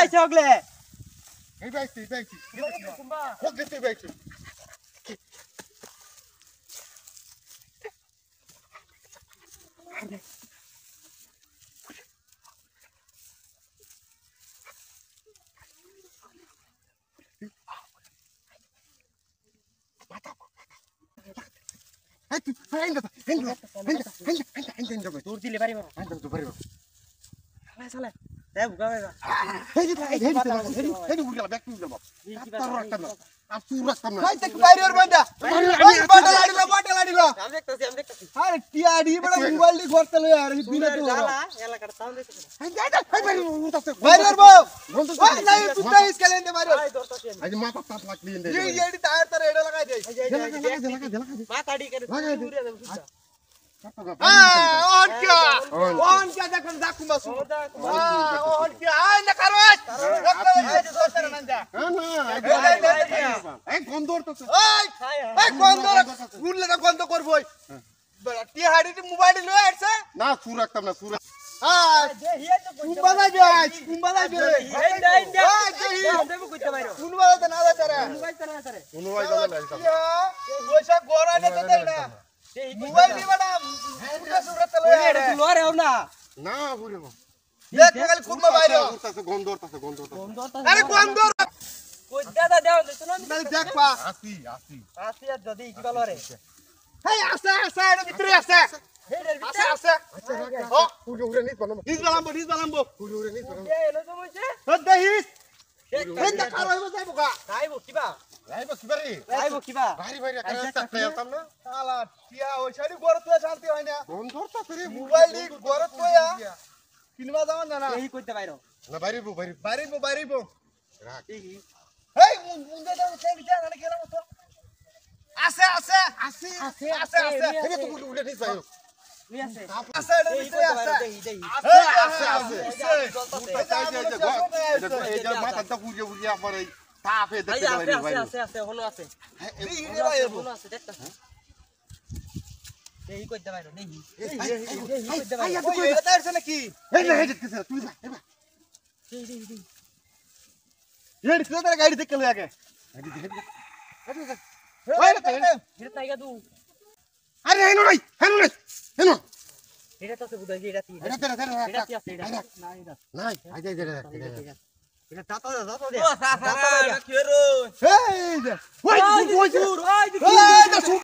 পাইছে ওগলে এই বাইছি কুম্বা হোক দিতে বাইছি এই তুই হেন্ড তোর দিলে পারিব তো পারিব চালা চালা এ বুকা বেগা হেড উড়লা ব্যাক টু যাবো তার রাখতাম না আর তুই রাখতাম না ভাই তুই বাইরে ওর বান্দা ওই বটল আড়িলো আমি দেখতাছি আরে টিআডি বড় মোবাইল দি করতে লই আর দিনা তো জালা এলাকার সাউন্ড দিতে বাইরে ওর বউ ওই নাই তুই ইসকালেন দে বাইরে আই দরতাছি আজ মাথা পাত লাগলি দে এই এডি টায়ার তার এডা লাগাই দে মাতাড়ি করে দূরে যাবে অন কি দেখুন জাকুমা সু অন কি আই না কারোস এই যে দোস্তার নান্দা এই গন্ধর তো এই গন্ধর গুললে না গন্ধ করবই টিআডি মোবাইল লই আইছে না সুর রাখতাম না সুর কুম্বা যাবে এই দেই এই দেব কইতে বাইরো কুনবা তো না যাতারে কোনো ভাই জানা নাই ওইসব গড়ানে তো দেই না মোবাইল দি বড়া পুরো সুরত লই আরে লরে না না বুড়ে দেখ খালি কুম্বা বাইরে গন্ধর আরে গন্ধর কই দাদা দেও দিছ না তাহলে দেখ পা আসি আসি আর যদি কি লরে হেই আছে এর ভিতরে আছে হেডের আছে ভিতরে আছে ও উড়ে নিস বানাবো হিজ বালামবো উড়ে নিস বানাবো এ এলো জমইছে হদ হিজ হেন্দা কার হইব যাইব গা আইবো কিবা লাইব কিবারে আইবো কিবা ভারী ভারী আকারে চাকতে যেতাম না শালা টিয়া ওই সাইডে গড় তো শান্তি হয় না গন্ধর তো রে মোবাইল দি গড় তোয়া কিনবা যাওন না এই কইতে বাইরো না বাইরে বাইরিবো রাখ হেই মুন্ডে দাও সেই যা না গেলাম তো আছে এই তো উড়ে নিস ভাই তুই আছে আছে এর এই ভিতরে কইতে আছে বাইরো দেই এই যে মাথা বুঝে পরে তাপে দেখতে পারি ভাই আছে হলো আছে এই রে ভাই হলো আছে দেখতা এই কইতে বাইরো নেই এই কইতে আইয়া বাইরো তুই এটা আছে নাকি এই না এই দেখতে তুই যা এই কিলো তার গাড়ি দেখে লই আগে এটা তাইগা দু আরে হেনো নাই এটা তো বুঝাই যে এটা কি এটা এটা কি আছে এটা না এটা নাই আই যাই এটা দাতা দে ও সাসা কি হলো এই যে ওই দূর ওই এই